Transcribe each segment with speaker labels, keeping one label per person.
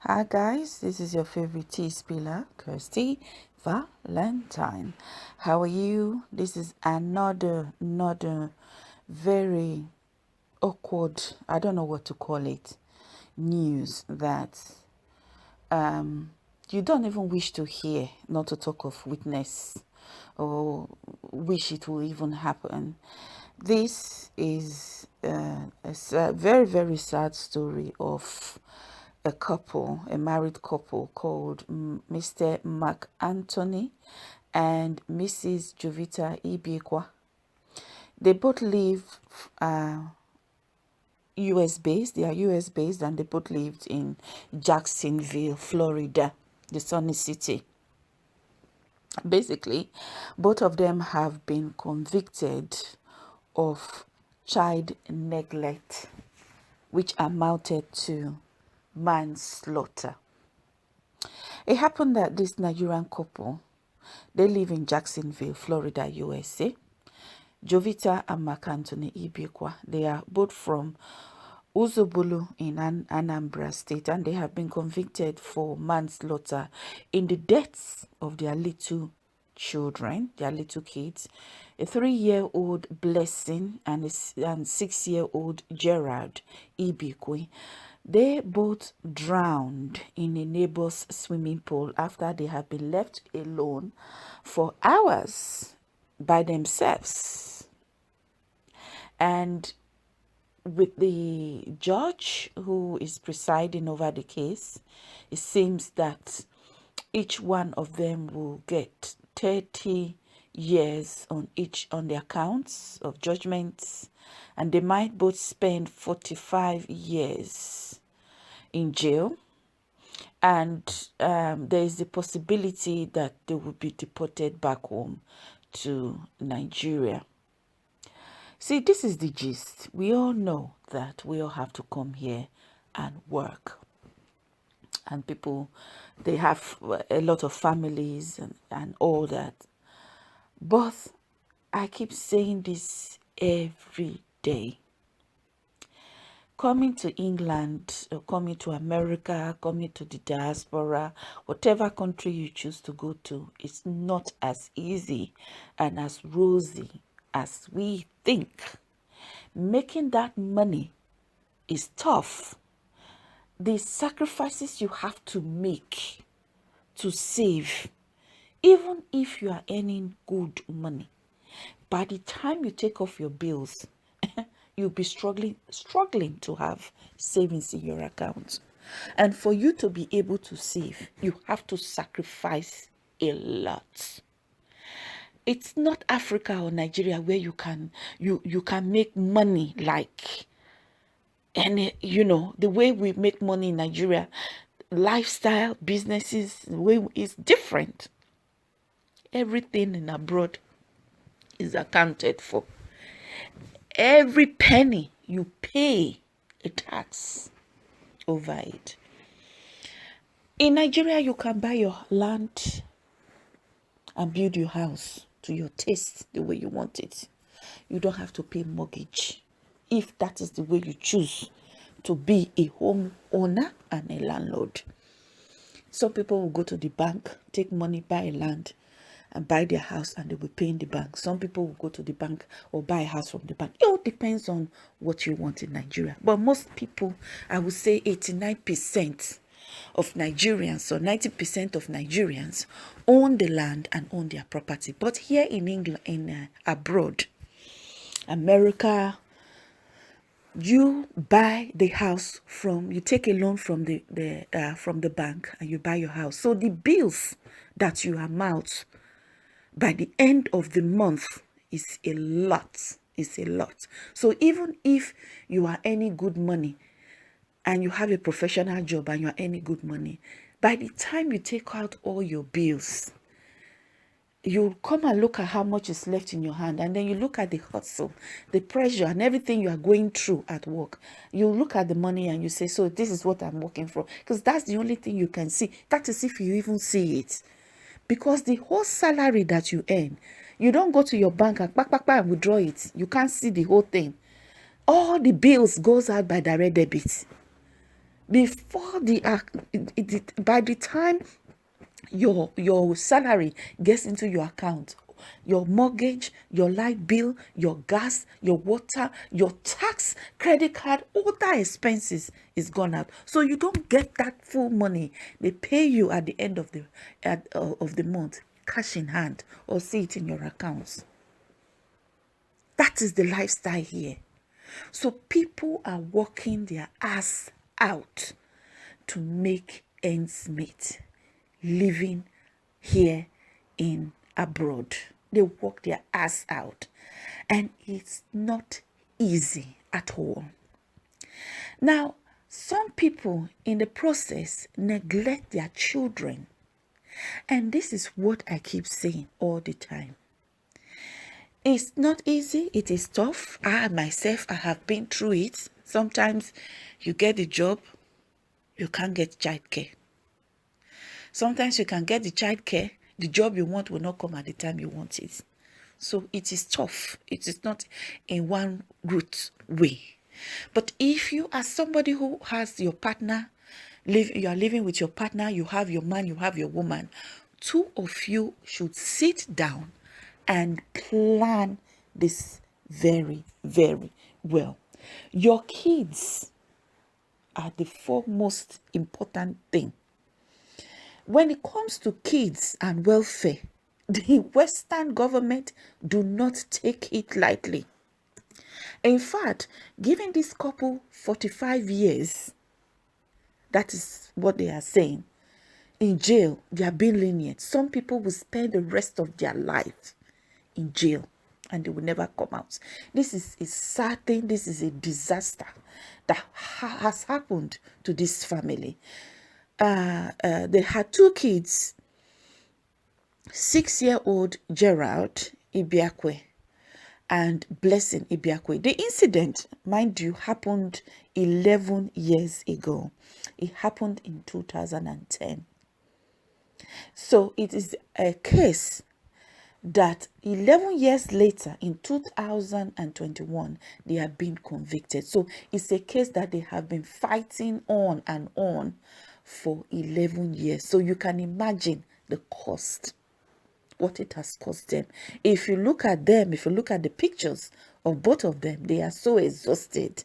Speaker 1: Hi guys, this is your favorite tea spiller, Kirsty Valentine. How are you? This is another very awkward, I don't know what to call it, news that you don't even wish to hear, not to talk of witness or wish it will even happen. This is a very, very sad story of a couple, a married couple called Mr. Mark Anthony and Mrs. Jovita Ibiekwa. They both live US based. They are US based and they both lived in Jacksonville, Florida, the sunny city. Basically, both of them have been convicted of child neglect, which amounted to manslaughter. It happened that this Nigerian couple, they live in Jacksonville, Florida, USA. Jovita and Mark Anthony Ibiekwa, they are both from Uzobulu in Anambra State, and they have been convicted for manslaughter in the deaths of their little children, their little kids, a 3-year-old Blessing and a 6-year-old Gerard Ibikwe. They both drowned in a neighbor's swimming pool after they had been left alone for hours by themselves. And with the judge who is presiding over the case, it seems that each one of them will get 30 years on their counts of judgments, and they might both spend 45 years in jail, and there is the possibility that they will be deported back home to Nigeria. See, this is the gist. We all know that we all have to come here and work. And people, they have a lot of families and all that. But I keep saying this every day. Coming to England, or coming to America, coming to the diaspora, whatever country you choose to go to, it's not as easy and as rosy as we think. Making that money is tough. The sacrifices you have to make to save, even if you are earning good money, by the time you take off your bills, you'll be struggling to have savings in your account. And for you to be able to save, you have to sacrifice a lot. It's not Africa or Nigeria where you can make money like, and the way we make money in Nigeria, lifestyle, businesses, the way is different. Everything in abroad is accounted for. Every penny you pay a tax over it. In Nigeria, you can buy your land and build your house to your taste, the way you want it. You don't have to pay mortgage if that is the way you choose to be a home owner and a landlord. Some people will go to the bank, take money, buy a land and buy their house, and they will pay in the bank. Some people will go to the bank or buy a house from the bank. It all depends on what you want in Nigeria. But most people, I would say 89% of Nigerians or 90% of Nigerians own the land and own their property. But here in England, abroad, America, you buy the house you take a loan from the bank and you buy your house. So the bills that you amount by the end of the month is a lot. It's a lot. So even if you are earning good money and you have a professional job and you are earning good money, by the time you take out all your bills, you come and look at how much is left in your hand, and then you look at the hustle, the pressure, and everything you are going through at work. You look at the money and you say, so this is what I'm working for, because that's the only thing you can see. That is if you even see it. Because the whole salary that you earn, you don't go to your bank and withdraw it. You can't see the whole thing. All the bills goes out by direct debit. Before by the time your salary gets into your account, your mortgage, your light bill, your gas, your water, your tax, credit card, all that expenses is gone out. So you don't get that full money they pay you at the end of the month, cash in hand, or see it in your accounts. That is the lifestyle here. So people are working their ass out to make ends meet, living here in abroad. They work their ass out, and it's not easy at all. Now, some people in the process neglect their children, and this is what I keep saying all the time. It's not easy. It is tough. I myself, I have been through it. Sometimes you get the job, you can't get childcare. Sometimes you can get the childcare, the job you want will not come at the time you want it. So it is tough. It is not in one route way. But if you are somebody who has your partner, you are living with your partner, you have your man, you have your woman, two of you should sit down and plan this very, very well. Your kids are the foremost important thing. When it comes to kids and welfare, the Western government do not take it lightly. In fact, giving this couple 45 years, that is what they are saying, in jail, they are being lenient. Some people will spend the rest of their life in jail and they will never come out. This is a sad thing. This is a disaster that has happened to this family. They had two kids, 6-year-old Gerald Ibiakwe and Blessing Ibiakwe. The incident, mind you, happened 11 years ago. It happened in 2010. So it is a case that 11 years later, in 2021, they have been convicted. So it's a case that they have been fighting on and on for 11 years. So you can imagine the cost, what it has cost them. If you look at them, if you look at the pictures of both of them, they are so exhausted.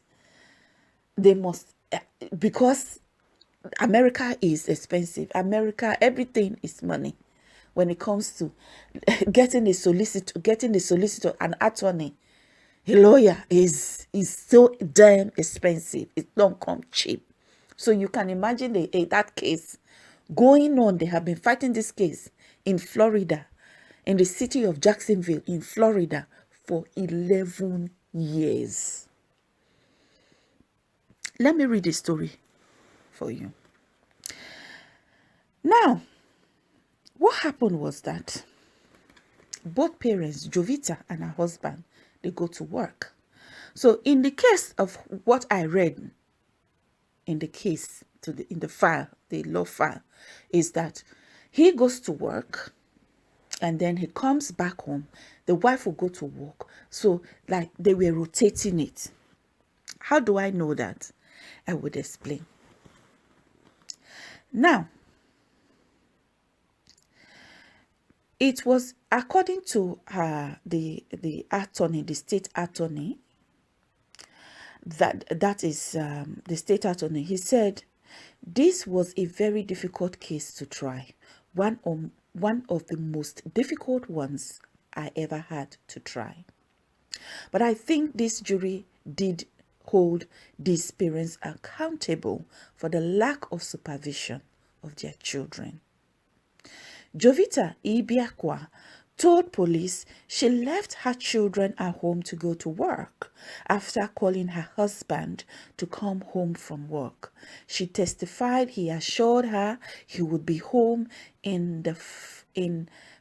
Speaker 1: They must, because America is expensive. America, everything is money. When it comes to getting a solicitor, an attorney, a lawyer is so damn expensive. It don't come cheap. So you can imagine that case going on. They have been fighting this case in Florida, in the city of Jacksonville, in Florida, for 11 years. Let me read the story for you. Now, what happened was that both parents, Jovita and her husband, they go to work. So in the case of what I read in the case, in the file, the law file, is that he goes to work and then he comes back home. The wife will go to work. So like they were rotating it. How do I know that? I would explain. Now, it was according to the attorney, the state attorney, that is the state attorney. He said this was a very difficult case to try, one of the most difficult ones I ever had to try. But I think this jury did hold these parents accountable for the lack of supervision of their children. Jovita Ibiakwa told police she left her children at home to go to work after calling her husband to come home from work. She testified he assured her he would be home in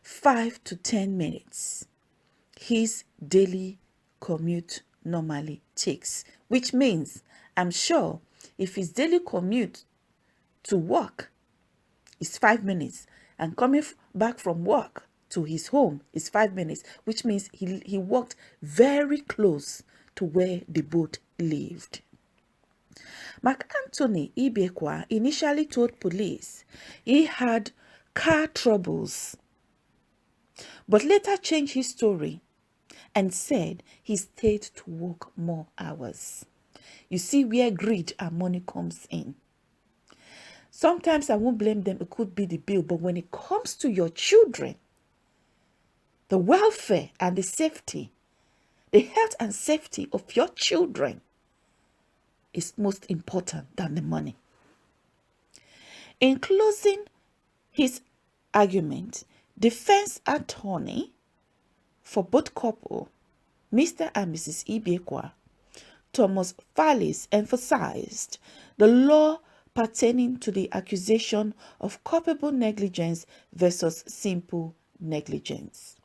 Speaker 1: 5 to 10 minutes. His daily commute normally takes, which means I'm sure if his daily commute to work is 5 minutes, and coming back from work to his home is 5 minutes, which means he walked very close to where they both lived. Mark Anthony Ibekwa initially told police he had car troubles, but later changed his story and said he stayed to work more hours. You see where greed and money comes in. Sometimes I won't blame them, it could be the bill, but when it comes to your children, the welfare and the safety, the health and safety of your children is most important than the money. In closing his argument, defense attorney for both couple, Mr. and Mrs. Ibekwa, Thomas Fallis, emphasized the law pertaining to the accusation of culpable negligence versus simple negligence.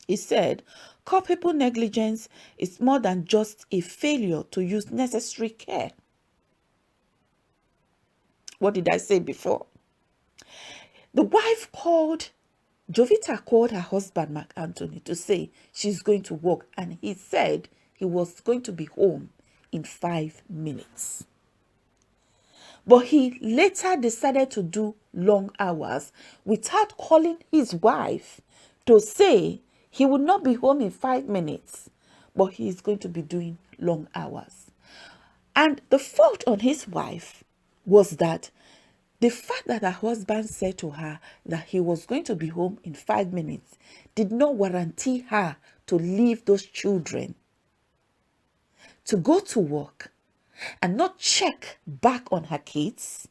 Speaker 1: He said, culpable negligence is more than just a failure to use necessary care. What did I say before? The wife Jovita called her husband, Mark Anthony, to say she's going to work, and he said he was going to be home in 5 minutes. But he later decided to do long hours without calling his wife to say he would not be home in 5 minutes, but he is going to be doing long hours. And the fault on his wife was that the fact that her husband said to her that he was going to be home in 5 minutes did not guarantee her to leave those children, to go to work, and not check back on her kids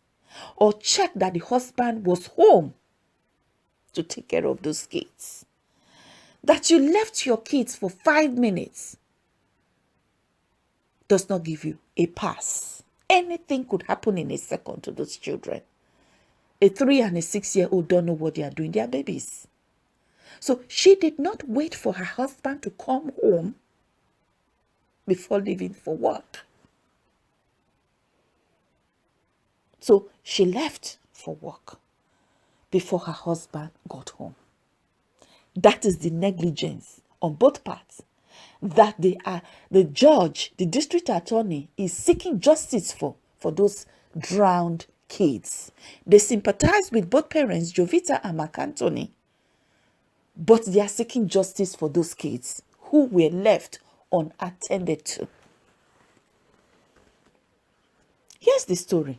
Speaker 1: or check that the husband was home to take care of those kids. That you left your kids for 5 minutes does not give you a pass. Anything could happen in a second to those children. A 3 and a 6-year-old don't know what they are doing. They are babies. So she did not wait for her husband to come home before leaving for work. So she left for work before her husband got home. That is the negligence on both parts that the judge, the district attorney, is seeking justice for those drowned kids. They sympathize with both parents, Jovita and Mark Anthony, but they are seeking justice for those kids who were left unattended to. Here's the story.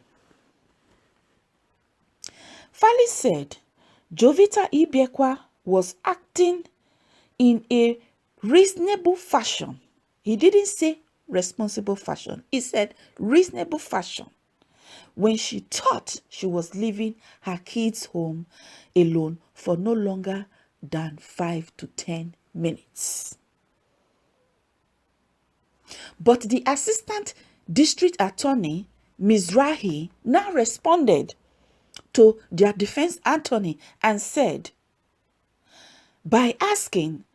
Speaker 1: Fali said Jovita Ibekwa was acting in a reasonable fashion. He didn't say responsible fashion. He said reasonable fashion when she thought she was leaving her kids home alone for no longer than 5 to 10 minutes. But the assistant district attorney, Ms. Rahi, now responded to their defense attorney and said, by asking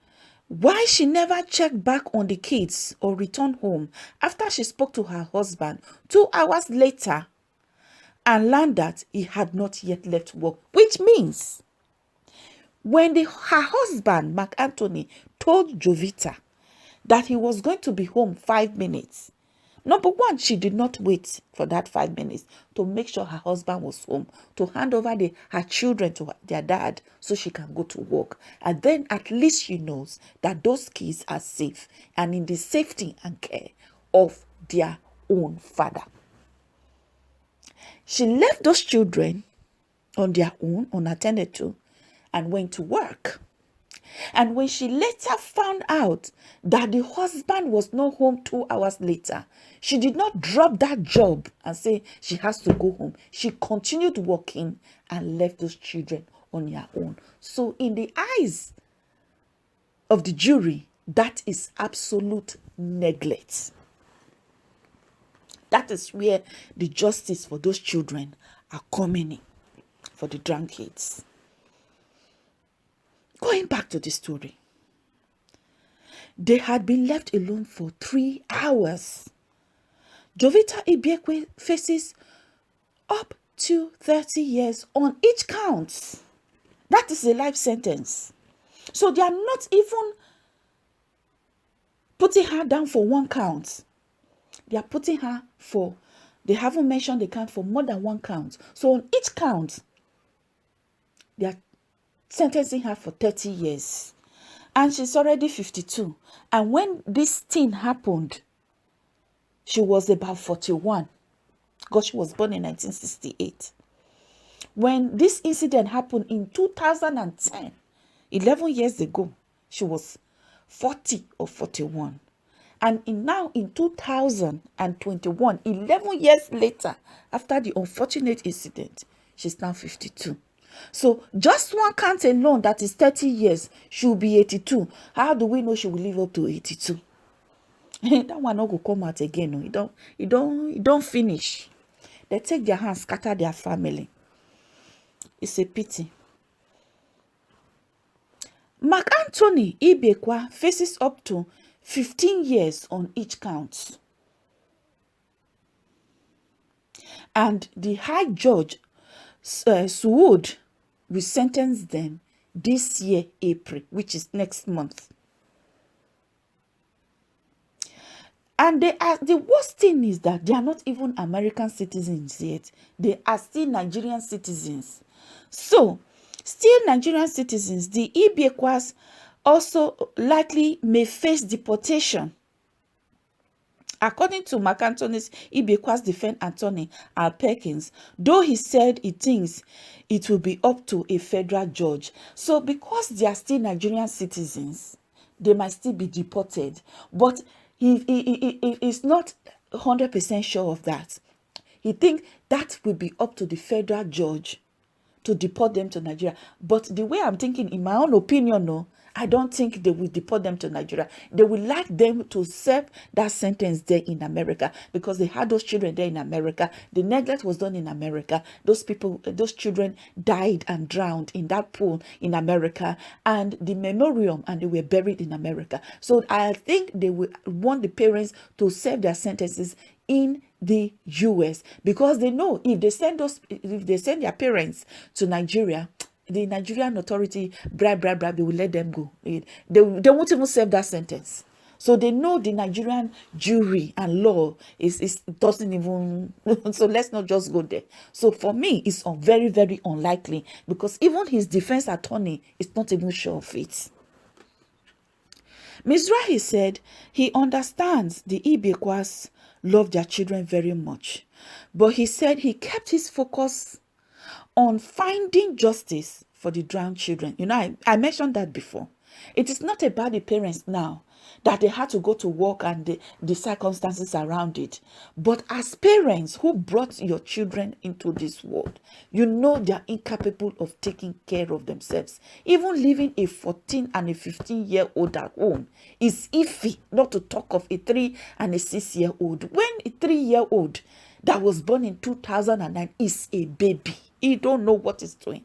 Speaker 1: why she never checked back on the kids or returned home after she spoke to her husband 2 hours later and learned that he had not yet left work, which means when her husband, Mark Anthony, told Jovita that he was going to be home 5 minutes, number one, she did not wait for that 5 minutes to make sure her husband was home, to hand over her children to their dad so she can go to work. And then at least she knows that those kids are safe and in the safety and care of their own father. She left those children on their own, unattended to, and went to work. And when she later found out that the husband was not home 2 hours later, she did not drop that job and say she has to go home. She continued working and left those children on their own. So in the eyes of the jury, that is absolute neglect. That is where the justice for those children are coming in, for the drunk kids. Going back to the story, they had been left alone for 3 hours. Jovita Ibekwe faces up to 30 years on each count. That is a life sentence. So they are not even putting her down for one count. they are putting her for, they haven't mentioned the count for more than one count. So on each count, they are sentencing her for 30 years. And she's already 52. And when this thing happened, she was about 41. Because she was born in 1968. When this incident happened in 2010, 11 years ago, she was 40 or 41. And now in 2021, 11 years later, after the unfortunate incident, she's now 52. So just one count alone, that is 30 years, she'll be 82. How do we know she will live up to 82? That one not go come out again. No, it don't finish. They take their hands, scatter their family. It's a pity. Mark Anthony Ibekwa faces up to 15 years on each count. And the High Judge, Suwood, will sentence them this year, April, which is next month. And the worst thing is that they are not even American citizens yet. They are still Nigerian citizens. So, still Nigerian citizens, the Ibekwas also likely may face deportation. According to Mark Anthony's Ibekwa's defense attorney, Al Perkins, though he said he thinks it will be up to a federal judge. So because they are still Nigerian citizens, they might still be deported. But he is not 100% sure of that. He thinks that will be up to the federal judge to deport them to Nigeria. But the way I'm thinking, in my own opinion, no, I don't think they will deport them to Nigeria. They will like them to serve that sentence there in America, because they had those children there in America. The neglect was done in America. Those people, those children died and drowned in that pool in America, and the memoriam, and they were buried in America. So I think they will want the parents to serve their sentences in the US, because they know if they send their parents to Nigeria, the Nigerian authority bribe, they will let them go. They won't even serve that sentence. So they know the Nigerian jury and law doesn't even so let's not just go there. So for me, it's very, very unlikely, because even his defense attorney is not even sure of it. Mizrahi said he understands the Ibekwas love their children very much, but he said he kept his focus on finding justice for the drowned children. You know, I mentioned that before. It is not about the parents now, that they had to go to work and the circumstances around it. But as parents who brought your children into this world, you know they are incapable of taking care of themselves. Even leaving a 14 and a 15-year-old at home is iffy, not to talk of a 3 and a 6-year-old. When a 3-year-old that was born in 2009 is a baby, he don't know what he's doing.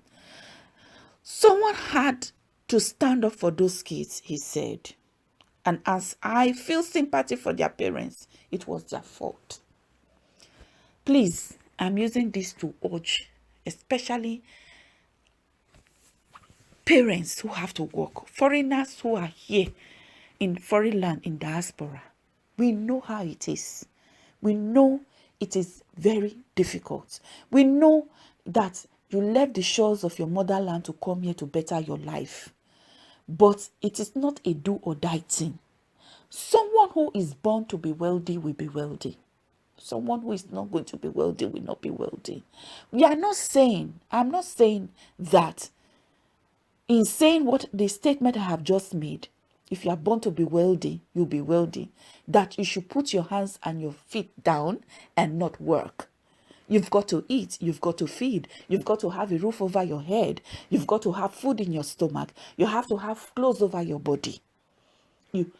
Speaker 1: Someone had to stand up for those kids, he said. And as I feel sympathy for their parents, it was their fault. Please, I'm using this to urge, especially parents who have to work, foreigners who are here in foreign land, in diaspora. We know how it is. We know it is very difficult. We know that you left the shores of your motherland to come here to better your life. But it is not a do or die thing. Someone who is born to be wealthy will be wealthy. Someone who is not going to be wealthy will not be wealthy. I'm not saying that in saying what the statement I have just made, if you are born to be wealthy, you'll be wealthy, that you should put your hands and your feet down and not work. You've got to eat, you've got to feed, you've got to have a roof over your head, you've got to have food in your stomach, you have to have clothes over your body. You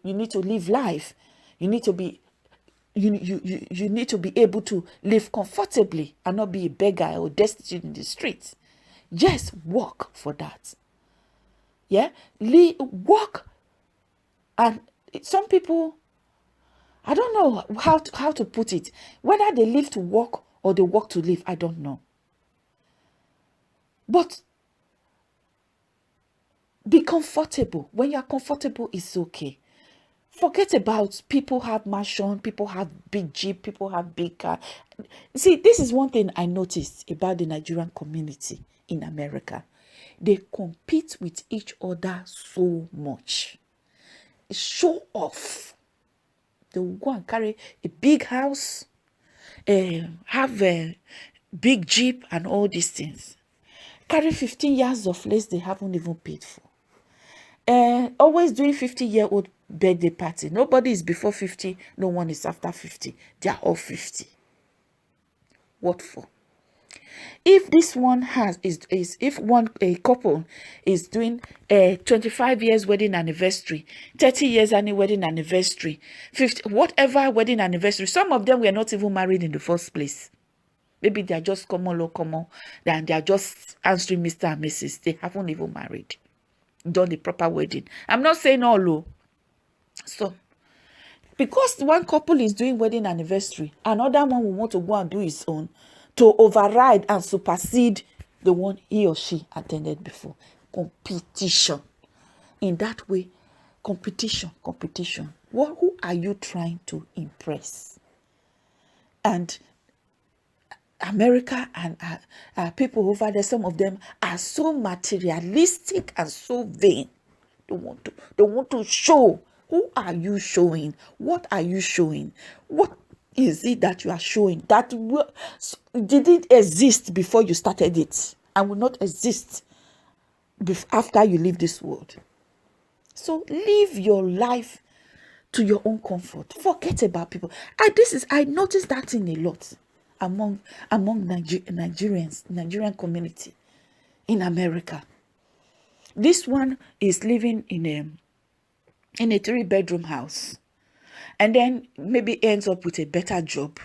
Speaker 1: need to live life. You need to be you need to be able to live comfortably and not be a beggar or destitute in the streets. Just work for that. Yeah, work. And some people, I don't know how to put it, whether they live to work or they work to live, I don't know. But be comfortable. When you're comfortable, it's okay. Forget about people have mansion, people have big jeep, people have big car. See, this is one thing I noticed about the Nigerian community in America. They compete with each other so much. Show off. They will go and carry a big house, have a big jeep and all these things. Carry 15 years of lace they haven't even paid for. Always doing 50-year-old birthday party. Nobody is before 50. No one is after 50. They are all 50. What for? If this one if a couple is doing a 25 years wedding anniversary, 30 years wedding anniversary, 50, whatever wedding anniversary, some of them were not even married in the first place. Maybe they are just common, and they are just answering Mr. and Mrs. They haven't even married, done the proper wedding. I'm not saying all low. So, because one couple is doing wedding anniversary, another one will want to go and do his own to override and supersede the one he or she attended before. Competition. In that way, competition. Who are you trying to impress? And America and people over there, some of them are so materialistic and so vain. They want to show. Who are you showing? What are you showing? What is it that you are showing that didn't exist before you started it and will not exist after you leave this world? So live your life to your own comfort. Forget about people. I noticed that thing a lot among Nigerians, Nigerian community in America. This one is living in a 3-bedroom house, and then maybe ends up with a better job,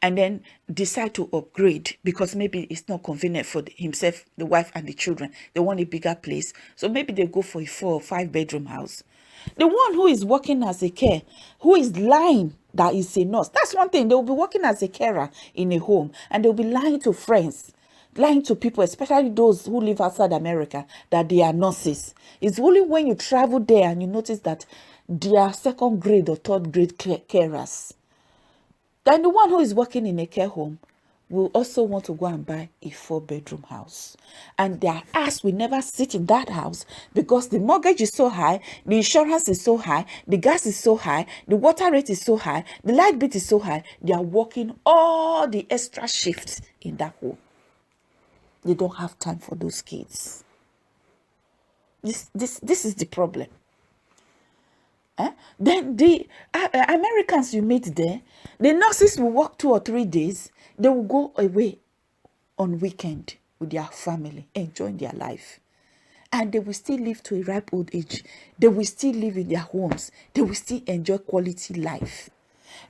Speaker 1: and then decide to upgrade because maybe it's not convenient for himself, the wife, and the children. They want a bigger place, so maybe they go for a 4 or 5-bedroom house. The one who is working as a care, who is lying that is a nurse, that's one thing. They will be working as a carer in a home, and they'll be lying to friends, lying to people, especially those who live outside America, that they are nurses. It's only when you travel there and you notice that they are 2nd grade or 3rd grade carers. Then the one who is working in a care home will also want to go and buy a 4-bedroom house. And their ass will never sit in that house because the mortgage is so high, the insurance is so high, the gas is so high, the water rate is so high, the light bill is so high. They are working all the extra shifts in that home. They don't have time for those kids. This is the problem. Then the Americans you meet there, the nurses will work 2 or 3 days. They will go away on weekend with their family, enjoying their life. And they will still live to a ripe old age. They will still live in their homes. They will still enjoy quality life.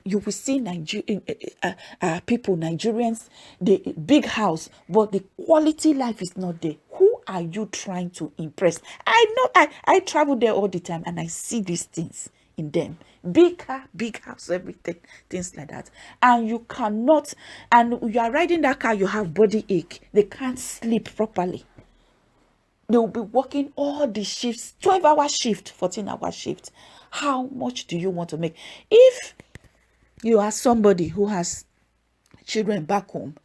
Speaker 1: You will see people, Nigerians, the big house, but the quality life is not there. Who are you trying to impress? I know I travel there all the time and I see these things in them. Big car, big house, everything, things like that. And you cannot, and you are riding that car, you have body ache. They can't sleep properly. They will be working all the shifts, 12-hour shift, 14-hour shift. How much do you want to make? If you are somebody who has children back home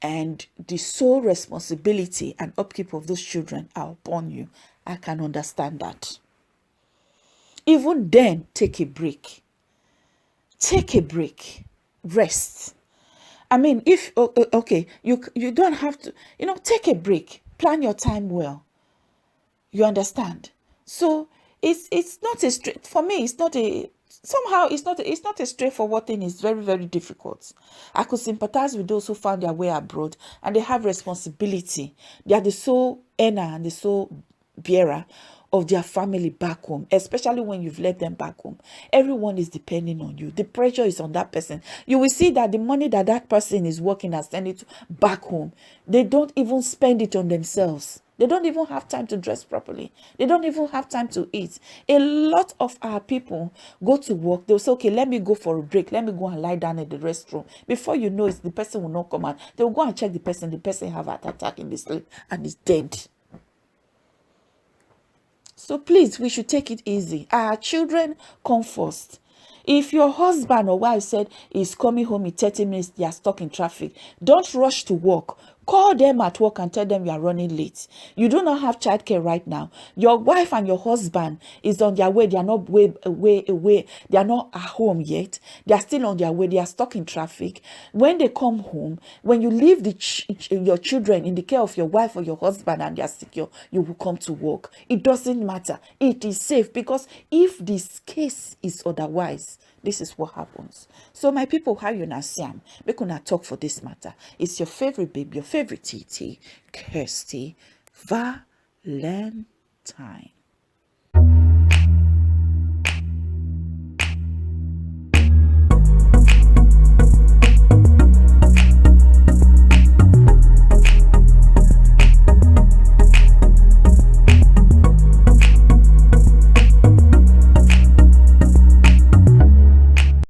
Speaker 1: and the sole responsibility and upkeep of those children are upon you, I can understand that. Even then, take a break. Take a break. Rest. I mean, if, okay, you don't have to, take a break. Plan your time well. You understand? So it's not a straight, for me, it's not a, somehow it's not a straightforward thing. It's very, very difficult. I could sympathize with those who found their way abroad and they have responsibility. They are the sole earner and the sole bearer of their family back home, especially when you've left them back home. Everyone is depending on you. The pressure is on that person. You will see that the money that person is working and sending it back home, they don't even spend it on themselves. They don't even have time to dress properly. They don't even have time to eat. A lot of our people go to work. They'll say, okay, let me go for a break. Let me go and lie down in the restroom. Before you know it, the person will not come out. They'll go and check the person. The person have an attack in the sleep and is dead. So please, we should take it easy. Our children come first. If your husband or wife said he's coming home in 30 minutes, they are stuck in traffic, don't rush to work. Call them at work and tell them you are running late. You do not have childcare right now. Your wife and your husband is on their way. They are not way away. They are not at home yet. They are still on their way. They are stuck in traffic. When they come home, when you leave your children in the care of your wife or your husband and they are secure, you will come to work. It doesn't matter. It is safe, because if this case is otherwise, this is what happens. So my people, how you na see am? Make una talk for this matter. It's your favorite babe, your favorite TT, Kirsty Valentine.